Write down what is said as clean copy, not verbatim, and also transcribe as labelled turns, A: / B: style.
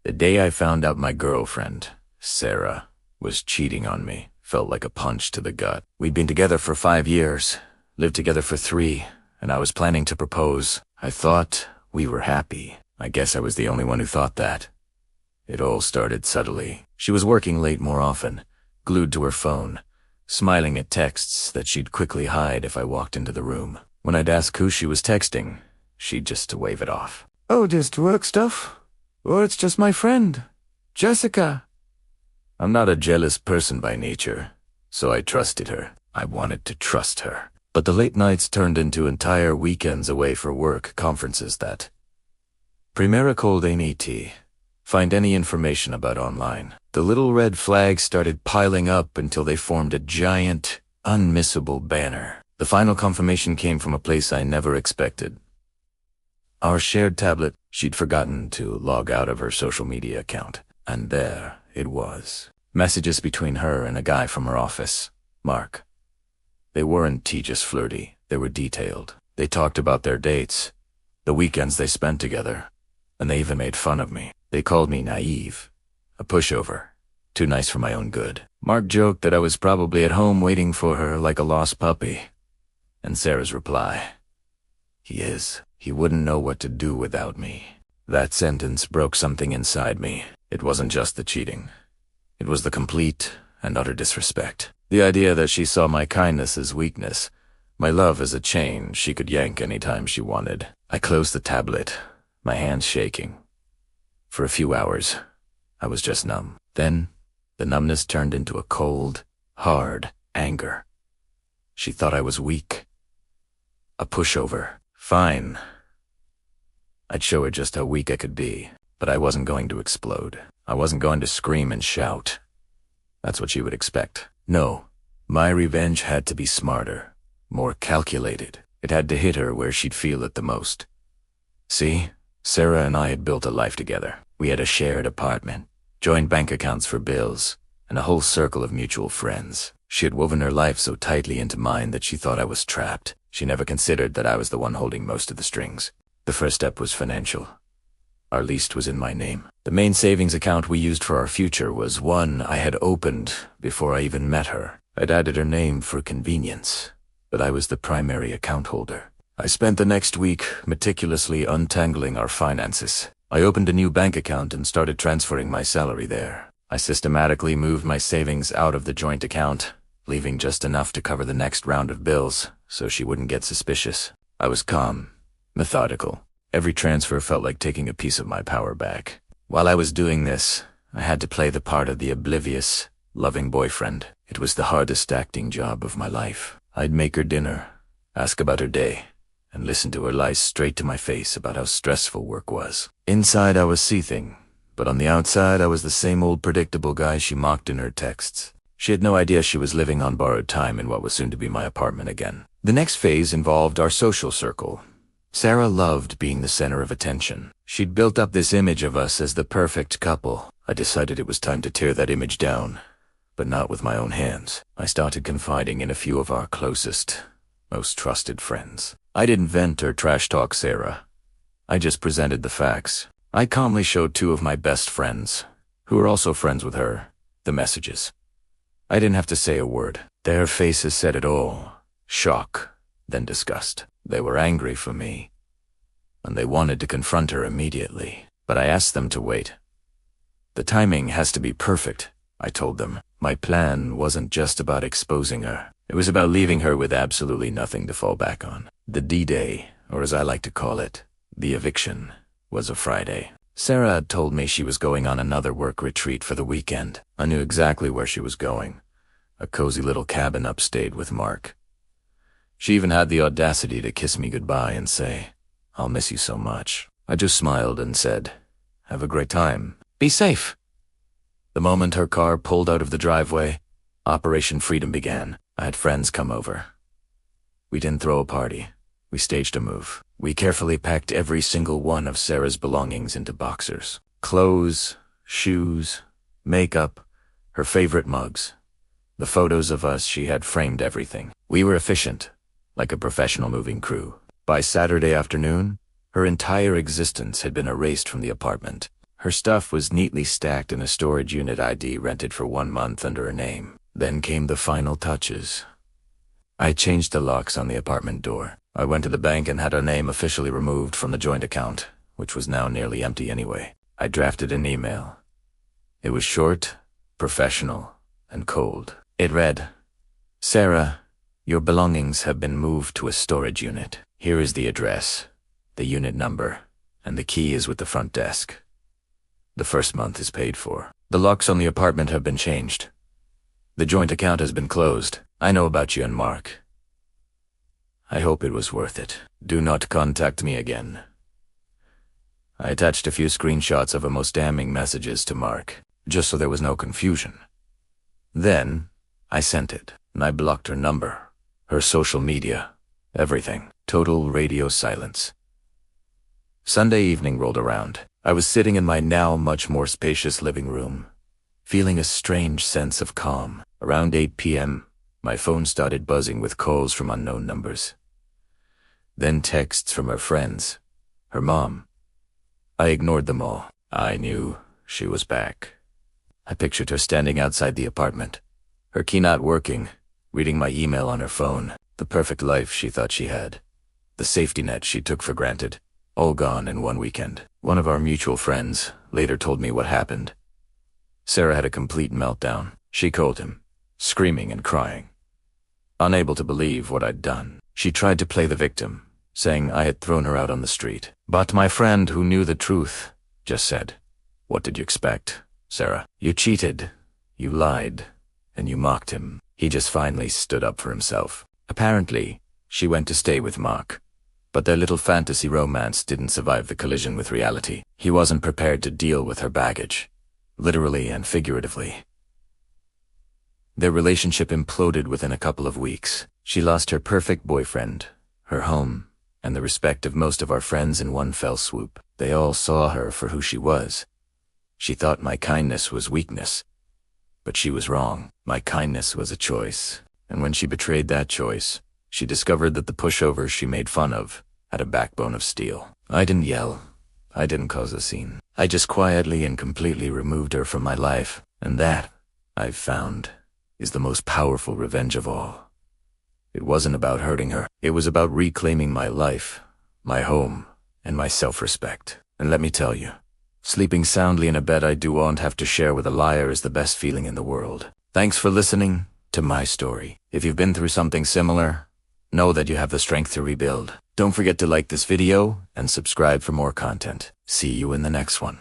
A: The day I found out my girlfriend, Sarah, was cheating on me felt like a punch to the gut. We'd been together for 5 years, lived together for 3, and I was planning to propose. I thought we were happy. I guess I was the only one who thought that. It all started subtly. She was working late more often, glued to her phone, smiling at texts that she'd quickly hide if I walked into the room. When I'd ask who she was texting, she'd just wave it off.
B: Oh, just work stuff? Or it's just my friend, Jessica.
A: I'm not a jealous person by nature, so I trusted her. I wanted to trust her. But the late nights turned into entire weekends away for work conferences that. Primera cold NET. Find any information about online. The little red flags started piling up until they formed a giant, unmissable banner. The final confirmation came from a place I never expected. Our shared tablet. She'd forgotten to log out of her social media account. And there it was. Messages between her and a guy from her office, Mark. They weren't just flirty. They were detailed. They talked about their dates, the weekends they spent together, and they even made fun of me. They called me naive, a pushover, too nice for my own good. Mark joked that I was probably at home waiting for her like a lost puppy. And Sarah's reply, "He is. He wouldn't know what to do without me." That sentence broke something inside me. It wasn't just the cheating. It was the complete and utter disrespect. The idea that she saw my kindness as weakness, my love as a chain she could yank anytime she wanted. I closed the tablet, my hands shaking. For a few hours, I was just numb. Then, the numbness turned into a cold, hard anger. She thought I was weak. A pushover. Fine. I'd show her just how weak I could be, but I wasn't going to explode. I wasn't going to scream and shout. That's what she would expect. No, my revenge had to be smarter, more calculated. It had to hit her where she'd feel it the most. See, Sarah and I had built a life together. We had a shared apartment, joint bank accounts for bills, and a whole circle of mutual friends. She had woven her life so tightly into mine that she thought I was trapped. She never considered that I was the one holding most of the strings. The first step was financial. Our lease was in my name. The main savings account we used for our future was one I had opened before I even met her. I'd added her name for convenience, but I was the primary account holder. I spent the next week meticulously untangling our finances. I opened a new bank account and started transferring my salary there. I systematically moved my savings out of the joint account, leaving just enough to cover the next round of bills so she wouldn't get suspicious. I was calm, methodical. Every transfer felt like taking a piece of my power back. While I was doing this, I had to play the part of the oblivious, loving boyfriend. It was the hardest acting job of my life. I'd make her dinner, ask about her day, and listen to her lie straight to my face about how stressful work was. Inside I was seething, but on the outside I was the same old predictable guy she mocked in her texts. She had no idea she was living on borrowed time in what was soon to be my apartment again. The next phase involved our social circle. Sarah loved being the center of attention. She'd built up this image of us as the perfect couple. I decided it was time to tear that image down, but not with my own hands. I started confiding in a few of our closest, most trusted friends. I didn't vent or trash talk Sarah. I just presented the facts. I calmly showed 2 of my best friends, who were also friends with her, the messages. I didn't have to say a word. Their faces said it all. Shock, then disgust. They were angry for me, and they wanted to confront her immediately, but I asked them to wait. The timing has to be perfect, I told them. My plan wasn't just about exposing her. It was about leaving her with absolutely nothing to fall back on. The D-Day, or as I like to call it, the eviction, was a Friday. Sarah had told me she was going on another work retreat for the weekend. I knew exactly where she was going. A cozy little cabin upstate with Mark. She even had the audacity to kiss me goodbye and say, "I'll miss you so much." I just smiled and said, "Have a great time. Be safe." The moment her car pulled out of the driveway, Operation Freedom began. I had friends come over. We didn't throw a party. We staged a move. We carefully packed every single one of Sarah's belongings into boxers. Clothes, shoes, makeup, her favorite mugs. The photos of us, she had framed everything. We were efficient, like a professional moving crew. By Saturday afternoon, her entire existence had been erased from the apartment. Her stuff was neatly stacked in a storage unit ID rented for 1 month under her name. Then came the final touches. I changed the locks on the apartment door. I went to the bank and had her name officially removed from the joint account, which was now nearly empty anyway. I drafted an email. It was short, professional, and cold. It read, "Sarah, your belongings have been moved to a storage unit. Here is the address, the unit number, and the key is with the front desk. The first month is paid for. The locks on the apartment have been changed. The joint account has been closed. I know about you and Mark. I hope it was worth it. Do not contact me again." I attached a few screenshots of her most damning messages to Mark, just so there was no confusion. Then, I sent it, and I blocked her number, her social media, everything. Total radio silence. Sunday evening rolled around. I was sitting in my now much more spacious living room, feeling a strange sense of calm. Around 8 p.m., my phone started buzzing with calls from unknown numbers. Then texts from her friends, her mom. I ignored them all. I knew she was back. I pictured her standing outside the apartment, her key not working, reading my email on her phone. The perfect life she thought she had. The safety net she took for granted. All gone in one weekend. One of our mutual friends later told me what happened. Sarah had a complete meltdown. She called him, screaming and crying. Unable to believe what I'd done. She tried to play the victim, saying I had thrown her out on the street. But my friend, who knew the truth, just said, "What did you expect, Sarah? You cheated, you lied, and you mocked him." He just finally stood up for himself. Apparently, she went to stay with Mark. But their little fantasy romance didn't survive the collision with reality. He wasn't prepared to deal with her baggage, literally and figuratively. Their relationship imploded within a couple of weeks. She lost her perfect boyfriend, her home, and the respect of most of our friends in one fell swoop. They all saw her for who she was. She thought my kindness was weakness, but she was wrong. My kindness was a choice, and when she betrayed that choice, she discovered that the pushovers she made fun of had a backbone of steel. I didn't yell. I didn't cause a scene. I just quietly and completely removed her from my life, and that, I've found, is the most powerful revenge of all. It wasn't about hurting her. It was about reclaiming my life, my home, and my self-respect. And let me tell you, sleeping soundly in a bed I don't have to share with a liar is the best feeling in the world. Thanks for listening to my story. If you've been through something similar, know that you have the strength to rebuild. Don't forget to like this video and subscribe for more content. See you in the next one.